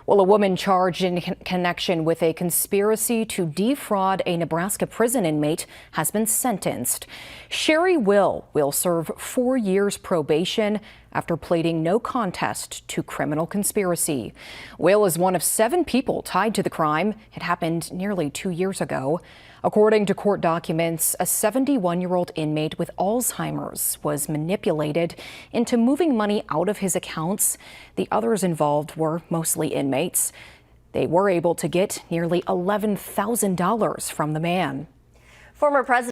Well, a woman charged in connection with a conspiracy to defraud a Nebraska prison inmate has been sentenced. Sherry will serve 4 years probation after pleading no contest to criminal conspiracy. Will is one of 7 people tied to the crime. It happened nearly 2 years ago. According to court documents, a 71-year-old inmate with Alzheimer's was manipulated into moving money out of his accounts. The others involved were mostly inmates. They were able to get nearly $11,000 from the man. Former President